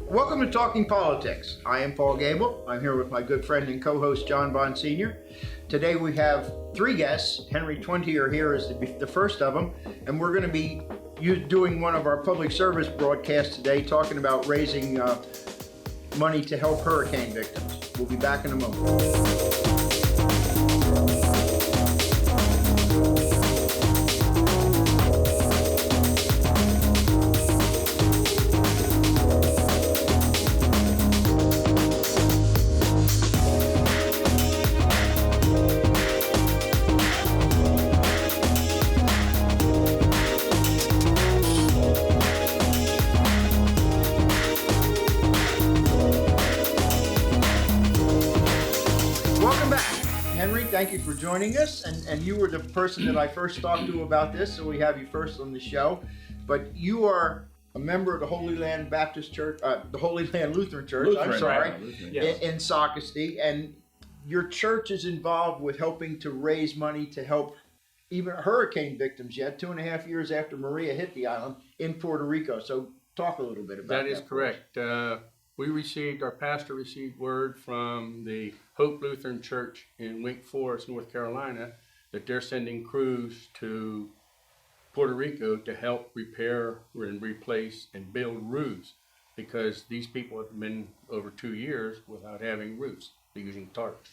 Welcome to Talking Politics. I am Paul Gable. I'm here with my good friend and co-host John Bond Sr. Today we have three guests. Henry Twentier here is the first of them, and we're going to be doing one of our public service broadcasts today, talking about raising money to help hurricane victims. We'll be back in a moment. Thank you for joining us, and you were the person that I first talked to about this, so we have you first on the show. But you are a member of the Holy Land Baptist Church, the Holy Land Lutheran Church, in Socastee, and your church is involved with helping to raise money to help even hurricane victims yet, 2.5 years after Maria hit the island in Puerto Rico. So talk a little bit about that. That is correct. Our pastor received word from the Hope Lutheran Church in Wake Forest, North Carolina, that they're sending crews to Puerto Rico to help repair and replace and build roofs, because these people have been over 2 years without having roofs. They're using tarps.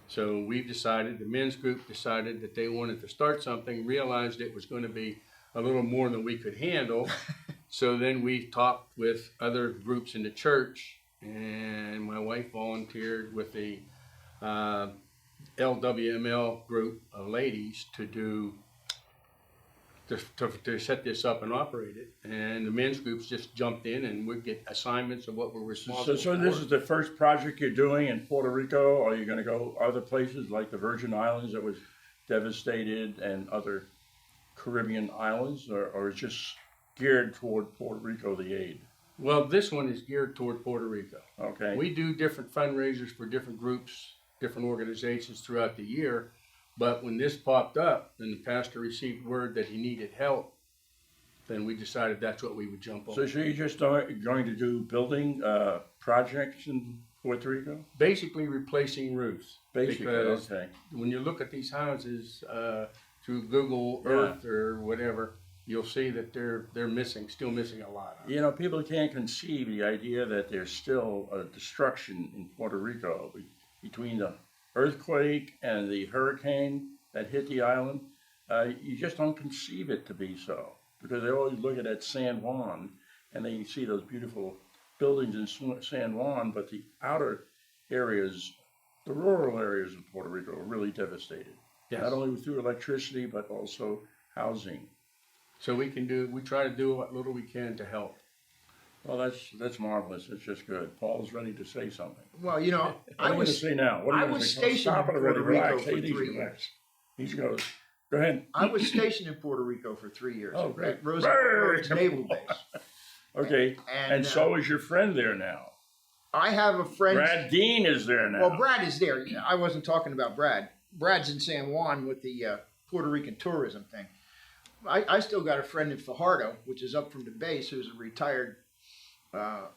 So the men's group decided that they wanted to start something, realized it was going to be a little more than we could handle. So then we talked with other groups in the church, and my wife volunteered with the LWML group of ladies to set this up and operate it. And the men's groups just jumped in, and we'd get assignments of what we're responsible for. So this is the first project you're doing in Puerto Rico, or are you going to go other places like the Virgin Islands that was devastated and other Caribbean islands, or it's just geared toward Puerto Rico, the aid? Well, this one is geared toward Puerto Rico. Okay. We do different fundraisers for different groups, different organizations throughout the year. But when this popped up and the pastor received word that he needed help, then we decided that's what we would jump on. So you're just going to do building projects in Puerto Rico? Basically replacing roofs. Because okay. When you look at these houses through Google Earth or whatever, you'll see that they're still missing a lot. You know, people can't conceive the idea that there's still a destruction in Puerto Rico between the earthquake and the hurricane that hit the island. You just don't conceive it to be so, because they always look at San Juan and they see those beautiful buildings in San Juan, but the outer areas, the rural areas of Puerto Rico are really devastated. Yes. Not only through electricity, but also housing. So we try to do what little we can to help. Well, that's marvelous. It's just good. Paul's ready to say something. Well, you know, I was say now. What I was stationed in Puerto Rico for 3 years. He goes. Go ahead. I was stationed in Puerto Rico for 3 years. Oh, great. At Roosevelt Naval Base. Okay. And so is your friend there now. I have a friend. Brad Dean is there now. Well, Brad is there. I wasn't talking about Brad. Brad's in San Juan with the Puerto Rican tourism thing. I still got a friend in Fajardo, which is up from the base, who's a retired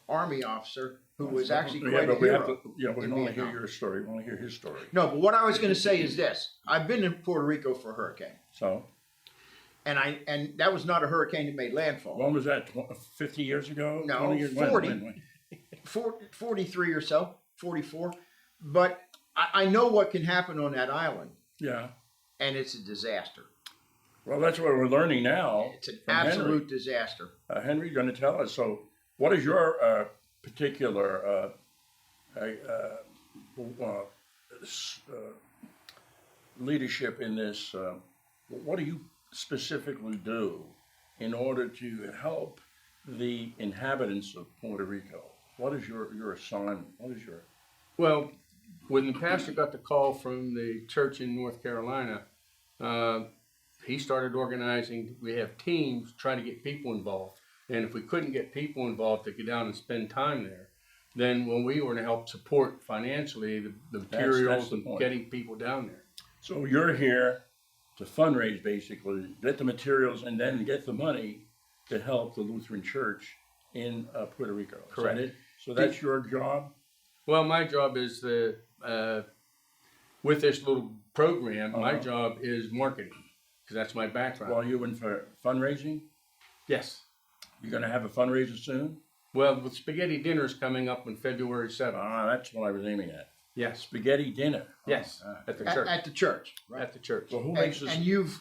Army officer who was actually quite a hero. We can only hear your story. We want to hear his story. No, but what I was going to say is this. I've been in Puerto Rico for a hurricane. So? And that was not a hurricane that made landfall. When was that? 50 years ago? No, 20 years? 40. 43 or so, 44. But I know what can happen on that island. Yeah. And it's a disaster. Well, that's what we're learning now. It's an absolute disaster. Henry's going to tell us. So what is your particular leadership in this? What do you specifically do in order to help the inhabitants of Puerto Rico? What is your assignment? What is your... Well, when the pastor got the call from the church in North Carolina, he started organizing. We have teams trying to get people involved. And if we couldn't get people involved to get down and spend time there, then when we were to help support financially the materials and getting people down there. So you're here to fundraise, basically, get the materials and then get the money to help the Lutheran Church in Puerto Rico. Is that Correct. it? So that's your job? Well, my job is with this little program, my Uh-huh. job is marketing, because that's my background. Well, you in for fundraising? Yes. You're going to have a fundraiser soon? Well, the spaghetti dinner is coming up on February 7th. Ah, that's what I was aiming at. Yes. Spaghetti dinner. Yes. Oh, At the At, church. at the church. At the church. Well, who And, makes this? and you've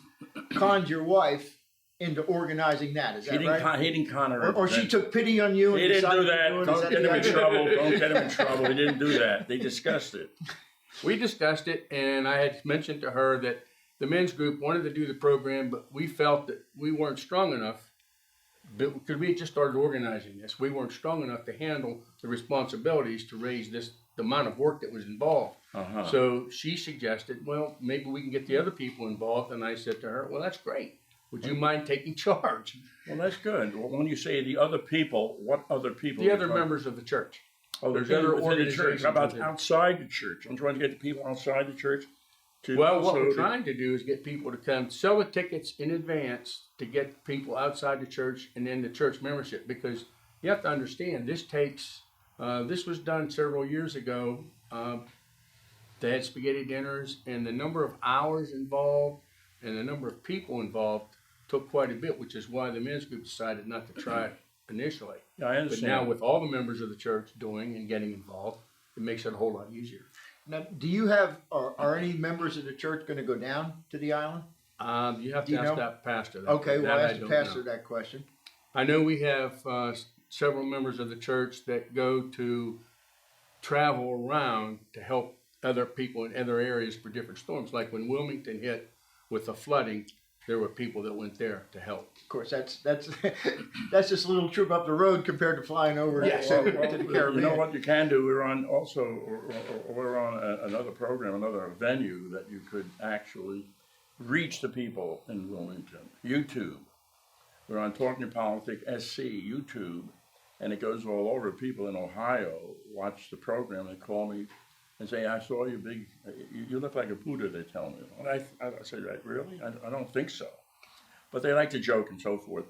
conned your wife into organizing that, is He that didn't, right? he didn't con her. Or she took pity on you and He didn't decided do to that. do it? Is Don't that get the him in idea? trouble. Don't get him in trouble. He didn't do that. They discussed it. We discussed it, and I had mentioned to her that the men's group wanted to do the program, but we felt that we weren't strong enough, because we had just started organizing this. We weren't strong enough to handle the responsibilities to raise the amount of work that was involved. Uh-huh. So she suggested, well, maybe we can get the other people involved. And I said to her, well, that's great. Would you mind taking charge? Well, that's good. Well, when you say the other people, what other people? The are other talking- members of the church. Oh, there's there's other other within the church. organizations How about within- outside the church? I'm trying to get the people outside the church to. Well, what so we're that- trying to do is get people to come sell the tickets in advance to get people outside the church and then the church membership, because you have to understand this takes. This was done several years ago. They had spaghetti dinners, and the number of hours involved and the number of people involved took quite a bit, which is why the men's group decided not to try it initially. Yeah, I But understand. now with all the members of the church doing and getting involved, it makes it a whole lot easier. Now, do you have, are any members of the church going to go down to the island? You have Do to you ask know? that pastor. That, Okay, well, that I I asked the don't pastor know. that question. I know we have several members of the church that go to travel around to help other people in other areas for different storms. Like when Wilmington hit with the flooding, there were people that went there to help. Of course, that's that's just a little trip up the road compared to flying over Yes. to, Well, to the you Caribbean. know what you can do? We're on also. We're on another program, another venue that you could actually reach the people in Wilmington. YouTube. We're on Talking Politics SC YouTube, and it goes all over. People in Ohio watch the program. They call me and say, "I saw you big. You look like a Buddha." They tell me. And I say, "Really? I don't think so." But they like to joke and so forth.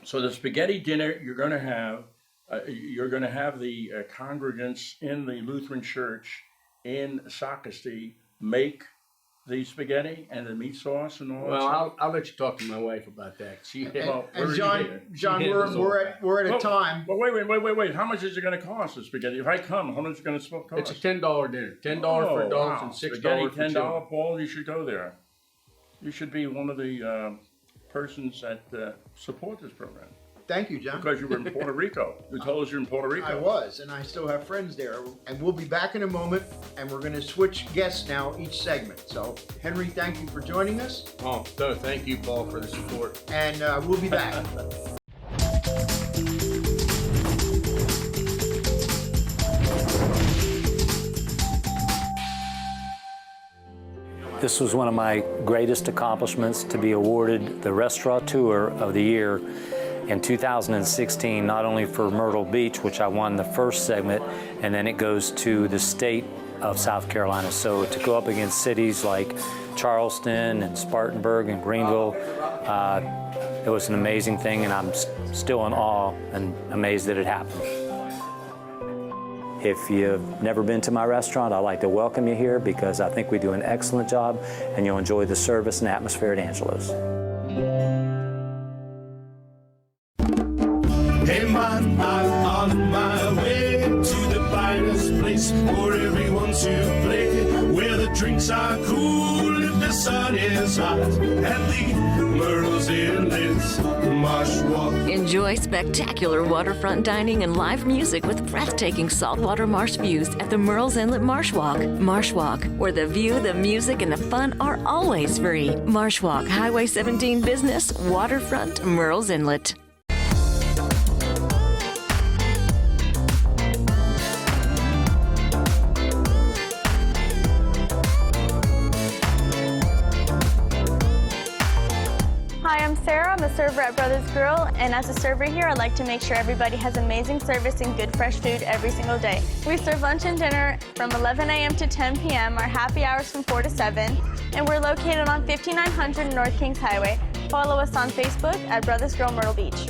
So the spaghetti dinner you're going to have the congregants in the Lutheran Church in Sacristy make the spaghetti and the meat sauce and all that Well, stuff. I'll let you talk to my wife about that. She And, Well, and where John, are you John, She handles all we're at a Well, time. But wait. How much is it going to cost, the spaghetti? If I come, how much is it going to cost? It's a $10 dinner. $10 for adults and $6 Spaghetti, for $10, children. Paul, you should go there. You should be one of the persons that support this program. Thank you, John. Because you were in Puerto Rico. You told us you're in Puerto Rico. I was, and I still have friends there. And we'll be back in a moment, and we're going to switch guests now each segment. So, Henry, thank you for joining us, Oh, so thank you, Paul, for the support. and we'll be back. This was one of my greatest accomplishments, to be awarded the Restaurateur of the Year in 2016, not only for Myrtle Beach, which I won the first segment, and then it goes to the state of South Carolina. So to go up against cities like Charleston and Spartanburg and Greenville, it was an amazing thing, and I'm still in awe and amazed that it happened. If you've never been to my restaurant, I'd like to welcome you here because I think we do an excellent job and you'll enjoy the service and atmosphere at Angelo's. Hey man, I'm on my way to the finest place for everyone to play, where the drinks are cool and the sun is hot, and the Myrtle's Inlet's Marsh Walk. Enjoy spectacular waterfront dining and live music with breathtaking saltwater marsh views at the Myrtle's Inlet Marsh Walk. Marsh Walk, where the view, the music, and the fun are always free. Marsh Walk, Highway 17 Business, Waterfront, Myrtle's Inlet. Hi, I'm Sarah. I'm a server at Brothers Grill, and as a server here, I like to make sure everybody has amazing service and good fresh food every single day. We serve lunch and dinner from 11 a.m. to 10 p.m., our happy hours from 4 to 7, and we're located on 5900 North Kings Highway. Follow us on Facebook at Brothers Grill Myrtle Beach.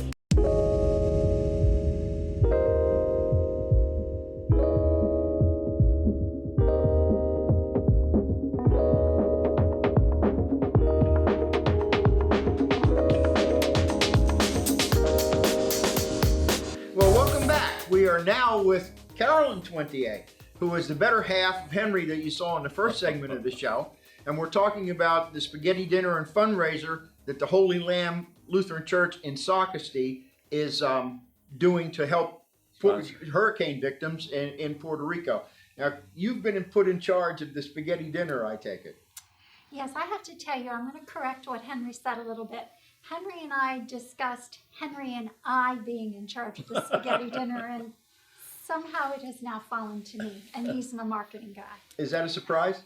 Welcome back. We are now with Carolina Twentier, who is the better half of Henry that you saw in the first segment of the show. And we're talking about the spaghetti dinner and fundraiser that the Holy Lamb Lutheran Church in Socastee is doing to help hurricane victims in Puerto Rico. Now, you've been put in charge of the spaghetti dinner, I take it. Yes, I have to tell you, I'm going to correct what Henry said a little bit. Henry and I discussed Henry and I being in charge of the spaghetti dinner, and somehow it has now fallen to me, and he's my marketing guy. Is that a surprise?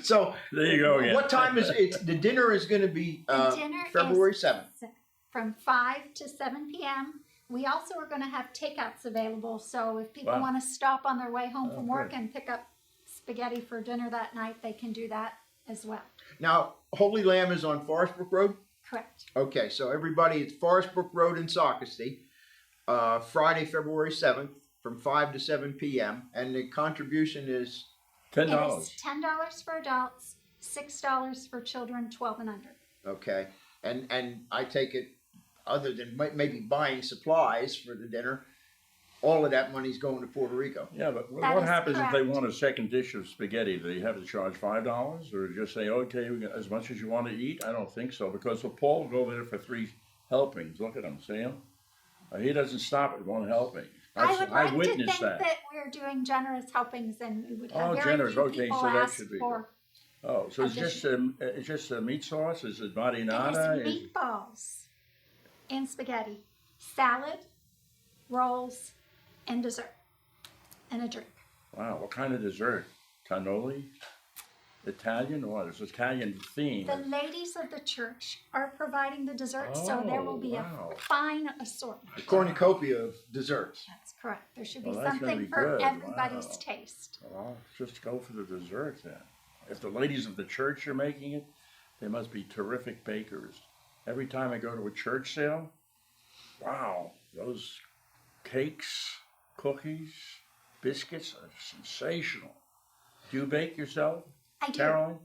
So There you go again. what time is it? The dinner is going to be The dinner February is 7th. From 5 to 7 p.m. We also are going to have takeouts available, so if people Wow. want to stop on their way home from work Okay. and pick up spaghetti for dinner that night, they can do that as well. Now, Holy Lamb is on Forestbrook Road? Correct. Okay, so everybody, it's Forestbrook Road in Socastee, Friday, February 7th, from 5 to 7 p.m. And the contribution is, $10. It is $10 for adults, $6 for children 12 and under. okay, and I take it, other than maybe buying supplies for the dinner, all of that money's going to Puerto Rico. Yeah, but That what is happens if they correct. want a second dish of spaghetti? Do you have to charge $5 or just say, okay, we got as much as you want to eat? I don't think so, because Paul will go there for 3 helpings. Look at him, see him? He doesn't stop at 1 helping. I would like to think witnessed that. we're doing generous helpings and we would have Oh, very generous. few Okay, people so that ask should be for. Oh, so it's just a meat sauce? Is it marinara? It is meatballs and spaghetti, salad, rolls, and dessert, and a drink. Wow, what kind of dessert? Cannoli? Italian or what? It's Italian theme. The ladies of the church are providing the dessert, so there will be wow. a fine assortment. A cornucopia of desserts. That's correct. There should be Well, that's gonna something be for good. everybody's Wow. taste. Well, just go for the dessert then. If the ladies of the church are making it, they must be terrific bakers. Every time I go to a church sale, wow, those cakes, cookies, biscuits are sensational. Do you bake yourself? I do. Caroline?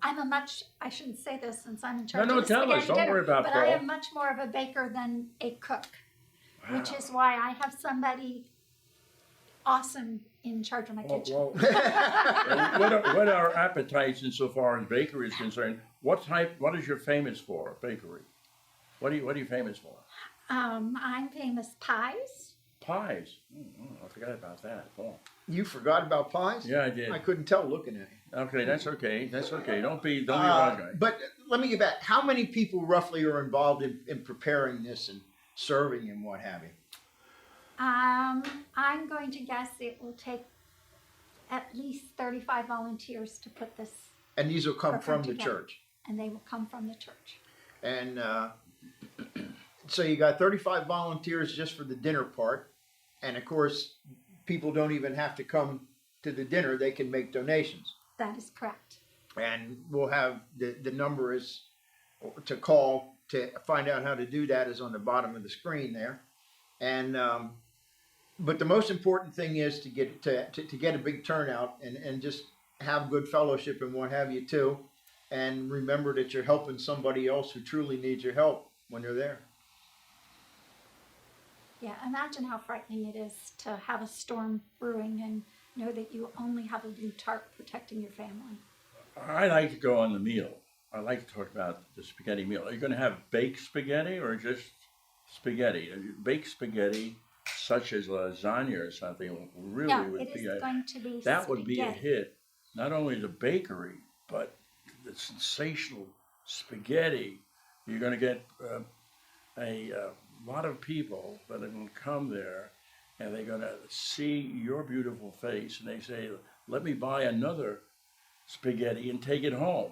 I shouldn't say this since I'm in charge No, of the tell us. spaghetti Don't dinner, worry about but I Paul. am much more of a baker than a cook, which Wow. is why I have somebody awesome in charge of my kitchen. Well, what are appetites insofar as bakery is concerned? What is your famous for, bakery? What are you famous for? I'm famous pies. Pies. I forgot about that. Oh. You forgot about pies? Yeah, I did. I couldn't tell looking at you. Okay, that's okay. That's okay. Don't be wrong. But let me get back. How many people roughly are involved in preparing this and serving and what have you? I'm going to guess it will take at least 35 volunteers to put this, And these will come from the together. church. And they will come from the church. And so you got 35 volunteers just for the dinner part. And of course, people don't even have to come to the dinner. They can make donations. That is correct. And we'll have the number is to call to find out how to do that is on the bottom of the screen there. And but the most important thing is to get to get a big turnout and just have good fellowship and what have you too. And remember that you're helping somebody else who truly needs your help when they're there. Yeah, imagine how frightening it is to have a storm brewing and know that you only have a blue tarp protecting your family. I like to go on the meal. I like to talk about the spaghetti meal. Are you going to have baked spaghetti or just spaghetti? Baked spaghetti, such as lasagna or something, really No, would it be is going to be that would be a spaghetti. hit. Not only the bakery, but the sensational spaghetti. You're going to get a lot of people that are going to come there, and they're going to see your beautiful face, and they say, "Let me buy another spaghetti and take it home."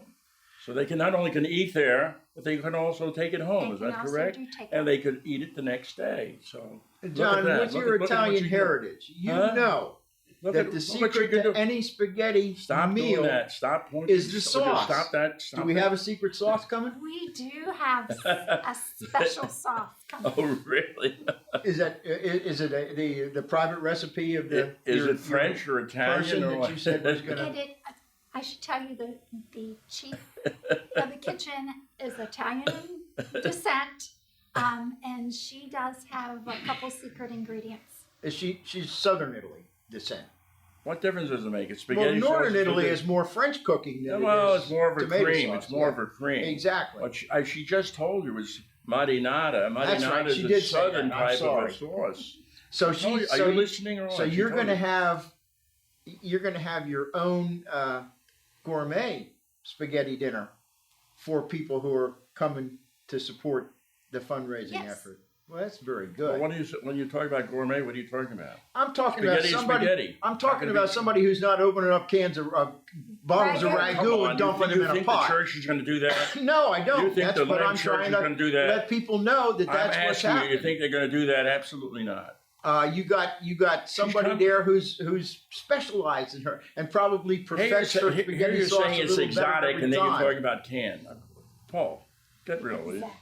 So they can not only can eat there, but they can also take it home. They Is can that also correct? do take And it. they could eat it the next day. So look John, at that. with Look your at what Italian you do. heritage, you Huh? know Look that at the what you secret can to do. any spaghetti Stop meal doing that. Stop pointing. is the sauce. Stop that. Stop Do we that. have a secret sauce coming? We do have a special sauce coming. Oh, really? Is it the private recipe of the? Is your- it French or Italian person or that what? you said was gonna? I should tell you the chief of the kitchen is Italian descent, And she does have a couple secret ingredients. She's Southern Italy descent. What difference does it make? It's Well, spaghetti sauce. Northern Italy is more French cooking than Well, it is it's more of a tomato cream. sauce. It's more of a cream. Exactly. What she just told you was marinara. That's right. Marinara She is did a say southern that. I'm type sorry. of a sauce. So Are you listening or what? So She you're told going to you. have your own gourmet spaghetti dinner for people who are coming to support the fundraising Yes. effort. Well, that's very Well, good. when you talk about gourmet, what are you talking about? I'm talking Spaghetti about is somebody. spaghetti. I'm talking Not gonna about be- somebody who's not opening up cans of bottles of Ragu. Come ragu on, and dumping you them in a think pot. the church is going to do that? No, I don't. You think That's the what Lamb I'm Church trying is to gonna do that? let people know that that's I'm what's asking you, happening. you think they're going to do that? Absolutely not. You got somebody coming. there who's specialized in her and probably Here perfects her you're spaghetti sauce saying a it's little exotic, better every and then you're time. talking about canned. Paul, get real. will you? Exactly.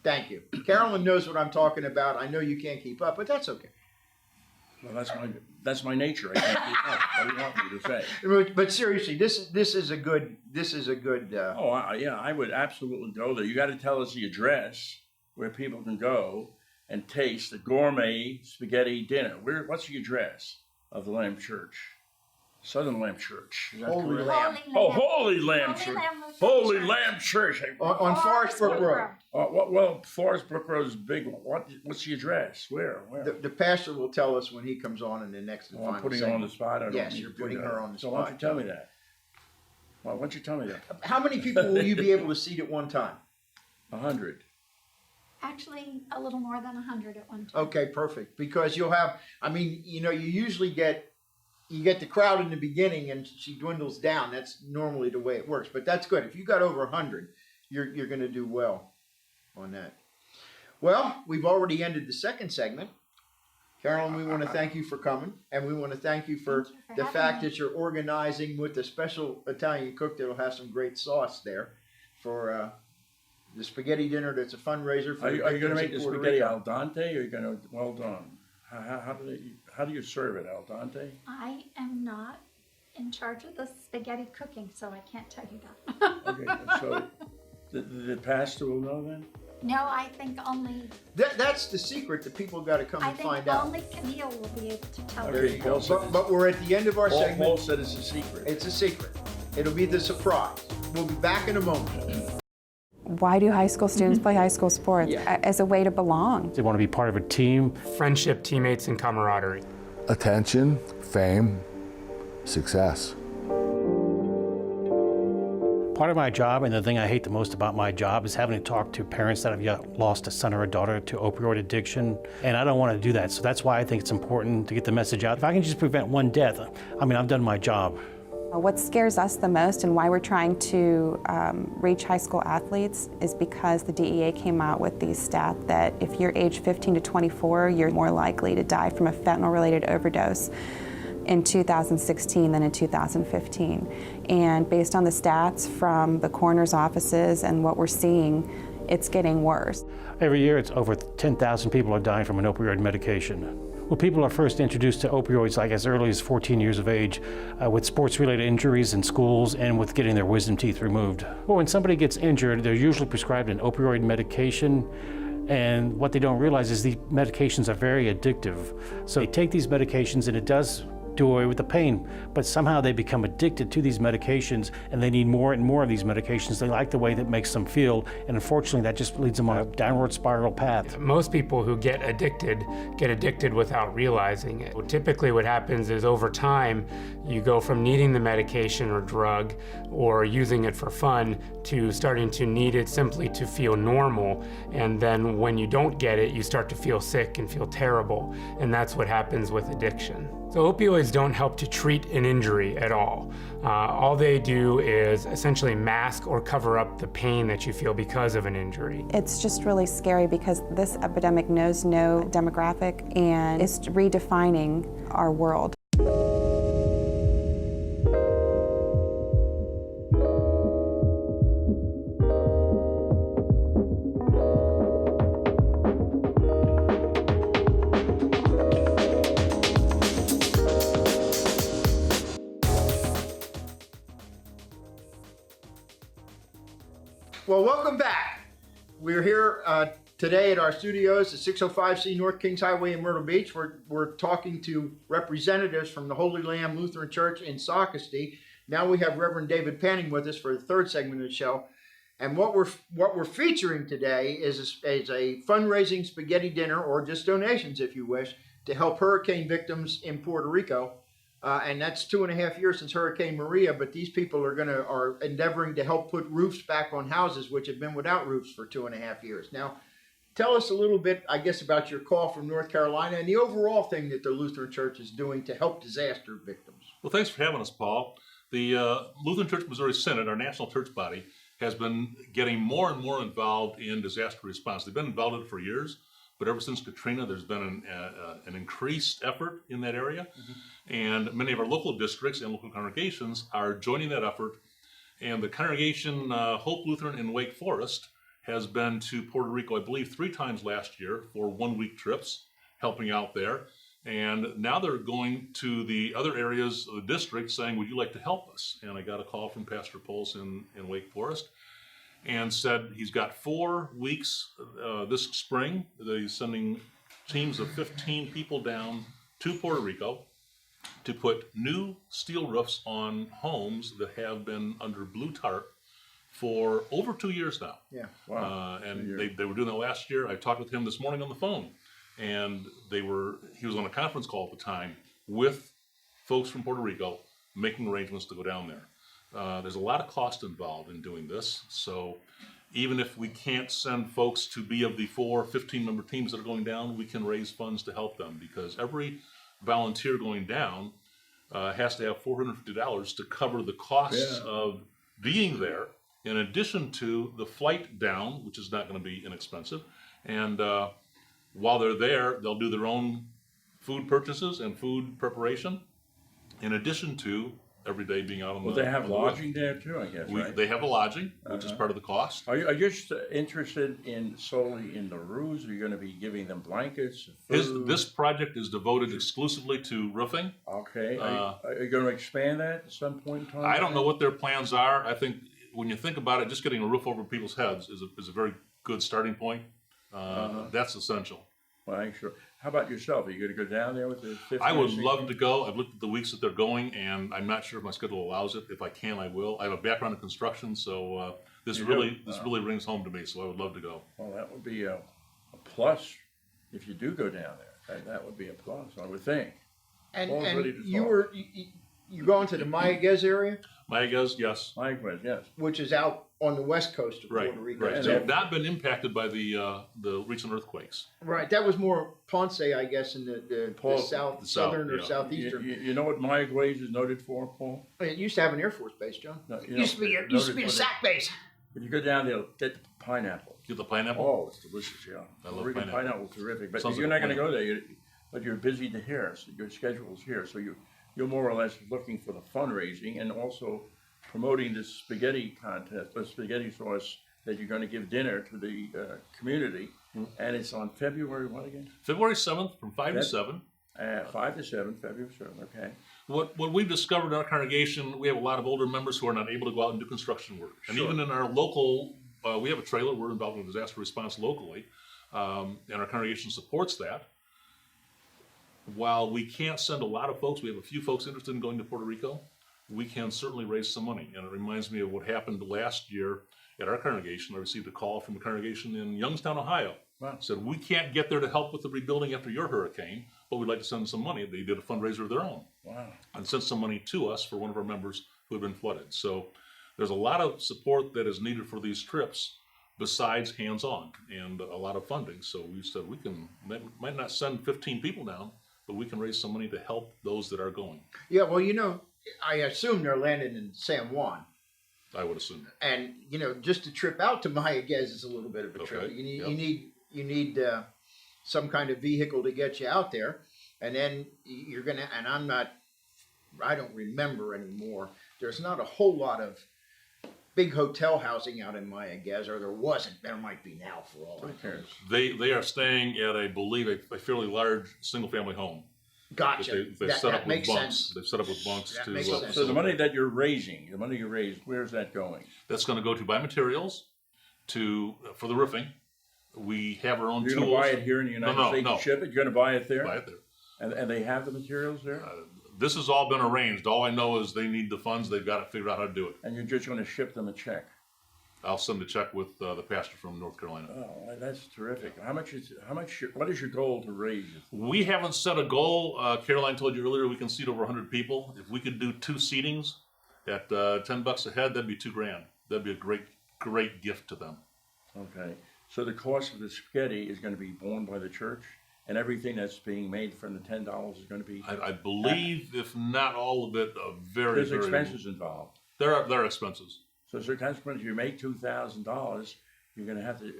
Thank you. Carolyn knows what I'm talking about. I know you can't keep up, but that's okay. Well, that's my nature. I can't keep up. What do you want me to say? But seriously, this is a good. I would absolutely go there. You got to tell us the address where people can go and taste the gourmet spaghetti dinner. What's the address of the Lamb Church? Southern Lamb Church. Is that Holy correct? Lamb. Oh, Holy Lamb Holy Church. Lamb Lutheran Holy Church. Lamb Church. on Forestbrook Road. Well, Forestbrook Road is a big one. What's the address? Where? The pastor will tell us when he comes on in the next and Well, I'm final putting her on the segment. spot. I don't Yes, need you're to do putting that. her on the So why don't spot. you tell me that? Why don't you tell me that? How many people will you be able to seat at one time? 100. Actually, a little more than 100 at one time. Okay, perfect. Because you'll have. I mean, you usually get the crowd in the beginning and she dwindles down. That's normally the way it works. But that's good. If you got over 100, you're going to do well on that. Well, we've already ended the second segment. Carolyn, we want to thank you for coming, and we want to thank you for Thank you for the having fact me. that you're organizing with a special Italian cook that'll have some great sauce there for the spaghetti dinner. That's a fundraiser for Are you the going to victims make in the Puerto spaghetti Rico. al dente, or are you going to well done? How do you serve it al dente? I am not in charge of the spaghetti cooking, so I can't tell you that. Okay, so the pastor will know then? No, I think only That's the secret that people got to come I and think find out. only Camille will be able to tell There you. you go. But we're at the end of our Paul segment. said it's a secret. It's a secret. It'll be the surprise. We'll be back in a moment. Why do high school students play high school sports? As a way to belong. They want to be part of a team. Friendship, teammates, and camaraderie. Attention, fame, success. Part of my job, and the thing I hate the most about my job, is having to talk to parents that have yet lost a son or a daughter to opioid addiction, and I don't want to do that. So that's why I think it's important to get the message out. If I can just prevent one death, I mean, I've done my job. What scares us the most and why we're trying to reach high school athletes is because the DEA came out with these stats that if you're age 15 to 24, you're more likely to die from a fentanyl-related overdose in 2016 than in 2015. And based on the stats from the coroner's offices and what we're seeing, it's getting worse. Every year, it's over 10,000 people are dying from an opioid medication. Well, people are first introduced to opioids like as early as 14 years of age with sports-related injuries in schools and with getting their wisdom teeth removed. Well, when somebody gets injured, they're usually prescribed an opioid medication, and what they don't realize is these medications are very addictive. So they take these medications and it does do away with the pain, but somehow they become addicted to these medications and they need more and more of these medications. They like the way that makes them feel, and unfortunately that just leads them on a downward spiral path. Most people who get addicted without realizing it. Typically what happens is over time, you go from needing the medication or drug or using it for fun to starting to need it simply to feel normal. And then when you don't get it, you start to feel sick and feel terrible. And that's what happens with addiction. So opioids don't help to treat an injury at all. All they do is essentially mask or cover up the pain that you feel because of an injury. It's just really scary because this epidemic knows no demographic and it's redefining our world. Well, welcome back. We're here Today at our studios at 605C North Kings Highway in Myrtle Beach, we're talking to representatives from the Holy Lamb Lutheran Church in Socastee. Now we have Reverend David Panning with us for the third segment of the show. And what we're featuring today is a fundraising spaghetti dinner, or just donations if you wish, to help hurricane victims in Puerto Rico. And that's 2.5 years since Hurricane Maria, but these people are endeavoring to help put roofs back on houses which have been without roofs for 2.5 years. Now, tell us a little bit, I guess, about your call from North Carolina and the overall thing that the Lutheran Church is doing to help disaster victims. Well, thanks for having us, Paul. The Lutheran Church Missouri Synod, our national church body, has been getting more and more involved in disaster response. They've been involved in it for years, but ever since Katrina, there's been an increased effort in that area. Mm-hmm. And many of our local districts and local congregations are joining that effort. And the congregation, Hope Lutheran in Wake Forest, has been to Puerto Rico, I believe, 3 times last year for 1-week trips, helping out there. And now they're going to the other areas of the district saying, would you like to help us? And I got a call from Pastor Pols in Wake Forest and said he's got 4 weeks this spring. They're sending teams of 15 people down to Puerto Rico to put new steel roofs on homes that have been under blue tarp for over 2 years now. Yeah. Wow. And they were doing that last year. I talked with him this morning on the phone. And he was on a conference call at the time with folks from Puerto Rico making arrangements to go down there. There's a lot of cost involved in doing this. So even if we can't send folks to be of the 4 15-member teams that are going down, we can raise funds to help them, because every volunteer going down has to have $450 to cover the costs of being there, in addition to the flight down, which is not going to be inexpensive. And while they're there, they'll do their own food purchases and food preparation, in addition to every day being out on the. Well, they have lodging there too, I guess, right? They have a lodging, which is part of the cost. Are you just interested solely in the roofs? Are you going to be giving them blankets, food? This project is devoted exclusively to roofing. Okay. Are you going to expand that at some point in time? I don't know what their plans are. I think when you think about it, just getting a roof over people's heads is a very good starting point. That's essential. Well, sure. How about yourself? Are you going to go down there with the 15? I would love to go. I've looked at the weeks that they're going, and I'm not sure if my schedule allows it. If I can, I will. I have a background in construction, so this really rings home to me. So I would love to go. Well, that would be a plus if you do go down there. That would be a plus, I would think. And you're going to the Mayaguez area? Mayaguez, yes. Mayaguez, yes. Which is out on the west coast of Puerto Rico. Right. And they've not been impacted by the recent earthquakes. Right. That was more Ponce, I guess, in the southern or southeastern. You know what Mayaguez is noted for, Paul? It used to have an Air Force base, John. No, it used to be a SAC base. When you go down there, get the pineapple. Get the pineapple? Oh, it's delicious, yeah. I love pineapple. Pineapple is terrific. But you're not going to go there. But you're busy to here. So your schedule is here. So you're more or less looking for the fundraising and also promoting this spaghetti contest, the spaghetti sauce that you're going to give dinner to the community. And it's on February what again? February 7th from 5 to 7. 5 to 7, February 7th, okay. What we've discovered in our congregation, we have a lot of older members who are not able to go out and do construction work. And even in our local, we have a trailer, we're involved in disaster response locally, and our congregation supports that. While we can't send a lot of folks, we have a few folks interested in going to Puerto Rico, we can certainly raise some money. And it reminds me of what happened last year at our congregation. I received a call from a congregation in Youngstown, Ohio. Wow. Said, we can't get there to help with the rebuilding after your hurricane, but we'd like to send some money. They did a fundraiser of their own. Wow. And sent some money to us for one of our members who had been flooded. So there's a lot of support that is needed for these trips besides hands-on and a lot of funding. So we said might not send 15 people down, but we can raise some money to help those that are going. Yeah, well, I assume they're landing in San Juan. I would assume that. And just to trip out to Mayaguez is a a little bit of a trip. You need some kind of vehicle to get you out there, and then you're gonna. And I don't remember anymore. There's not a whole lot of big hotel housing out in Mayaguez, or there wasn't. There might be now for all I know. They are staying at, I believe, a fairly large single-family home. Gotcha. They've set up with makes bunks. sense. They've set up with bunks to. So the money that you're raising, where's that going? That's going to go to buy materials, for the roofing, We have our own You're tools. going to buy it here in the United States and ship it? You're going to buy it there? Buy it there. And they have the materials there? This has all been arranged. All I know is they need the funds. They've got to figure out how to do it. And you're just going to ship them a check? I'll send a check with the pastor from North Carolina. Oh, that's terrific. What is your goal to raise? We haven't set a goal. Caroline told you earlier we can seat over 100 people. If we could do 2 seatings at $10 a head, that'd be $2,000. That'd be a great gift to them. Okay. So the cost of the spaghetti is going to be borne by the church, and everything that's being made from the $10 is going to be. I believe, if not all of it, There's expenses involved. There are expenses. So as a consequence, if you make $2,000, you're going to have to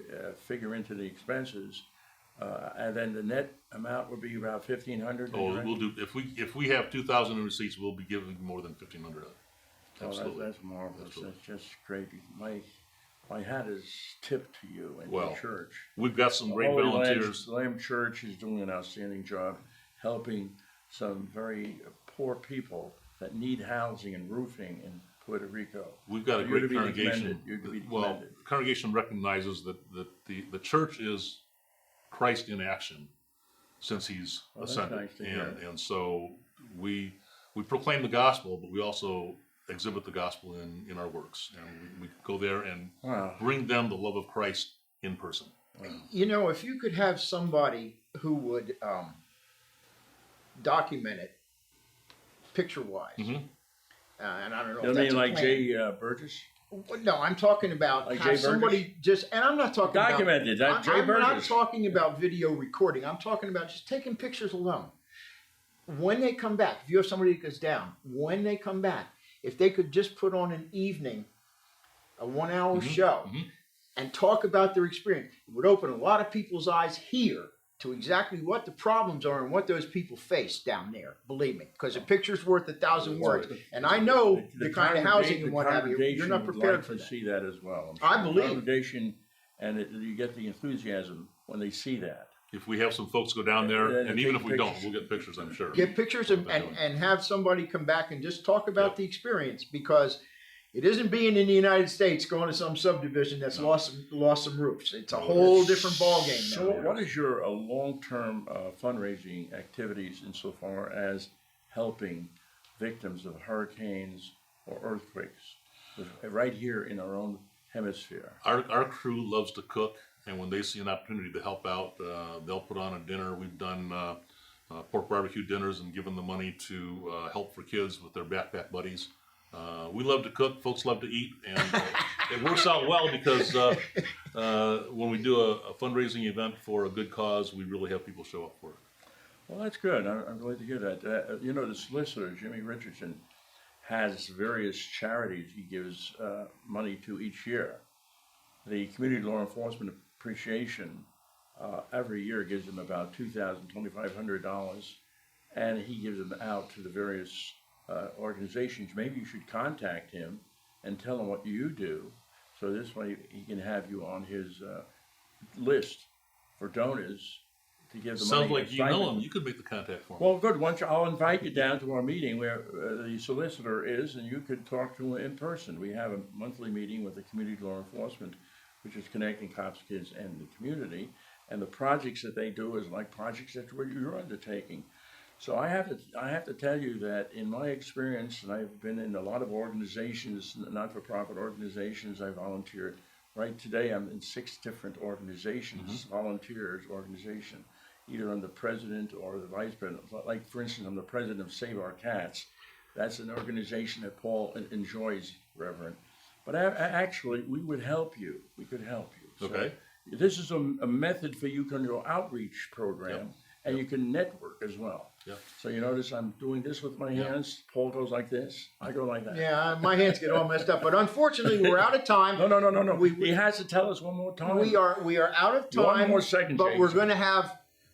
figure into the expenses, and then the net amount would be about $1,500. Oh, we'll do if we have 2,000 in receipts, we'll be giving more than $1,500. Absolutely, that's marvelous. Absolutely. That's just great. My hat is tipped to you and your church. We've got some great volunteers. The Lamb Church is doing an outstanding job helping some very poor people that need housing and roofing in Puerto Rico. We've got a great congregation. Well, the congregation recognizes that the church is Christ in action since he's ascended. Nice and so we proclaim the gospel, but we also exhibit the gospel in our works. And we go there and bring them the love of Christ in person. Wow. You know, if you could have somebody who would document it picture-wise, and I don't know you if that's mean like plan. Jay Burgess? No, I'm talking about like have somebody just, and I'm not talking documented. about Jay I'm not Burgess. talking about video recording. I'm talking about just taking pictures alone. When they come back, if you have somebody that goes down, when they come back, if they could just put on an evening, a 1-hour show, and talk about their experience, it would open a lot of people's eyes here to exactly what the problems are and what those people face down there. Believe me, because a picture's worth 1,000 words, and I know the kind of housing and what have you. You're not prepared for to that. see that as well. I believe. The congregation, and you get the enthusiasm when they see that. If we have some folks go down there, and even if we don't, we'll get pictures, I'm sure. Get pictures and have somebody come back and just talk about the experience, because it isn't being in the United States going to some subdivision that's lost some roofs. It's a whole different ballgame now. So what is your long-term fundraising activities insofar as helping victims of hurricanes or earthquakes right here in our own hemisphere? Our crew loves to cook, and when they see an opportunity to help out, they'll put on a dinner. We've done pork barbecue dinners and given the money to Help for Kids with their backpack buddies. We love to cook, folks love to eat, and it works out well because when we do a fundraising event for a good cause, we really have people show up for it. Well, that's good. I'm glad to hear that. You know, the solicitor, Jimmy Richardson, has various charities he gives money to each year. The Community Law Enforcement Appreciation every year gives him about $2,000, $2,500, and he gives them out to the various organizations. Maybe you should contact him and tell him what you do, so this way he can have you on his list for donors to give the money. Sounds like you know him. You could make the contact for him. Well, good. I'll invite you down to our meeting where the solicitor is, and you could talk to him in person. We have a monthly meeting with the Community Law Enforcement, which is connecting cops, kids, and the community. And the projects that they do is like projects that you're undertaking. So I have to tell you that in my experience, and I've been in a lot of organizations, not-for-profit organizations, I volunteered. Right today, I'm in 6 different organizations, volunteers organization. Either I'm the president or the vice president. Like, for instance, I'm the president of Save Our Cats. That's an organization that Paul enjoys, Reverend. But actually, we would help you. We could help you. So okay. This is a method for you to your outreach program, and you can network as well. Yep. So you notice I'm doing this with my hands. Paul goes like this. I go like that. Yeah, my hands get all messed up. But unfortunately, we're out of time. No. He has to tell us one more time. We are out of time. One more second, but Jason.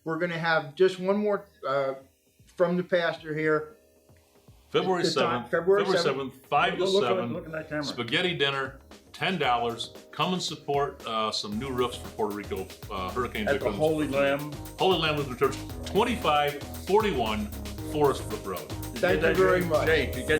we're gonna have just one more from the pastor here. February 7th, 5 to 7, look at that camera. Spaghetti dinner, $10. Come and support some new roofs for Puerto Rico hurricane At victims. the Holy Lamb Lutheran Church, 2541 Forestbrook Road. Thank you very much. Jay,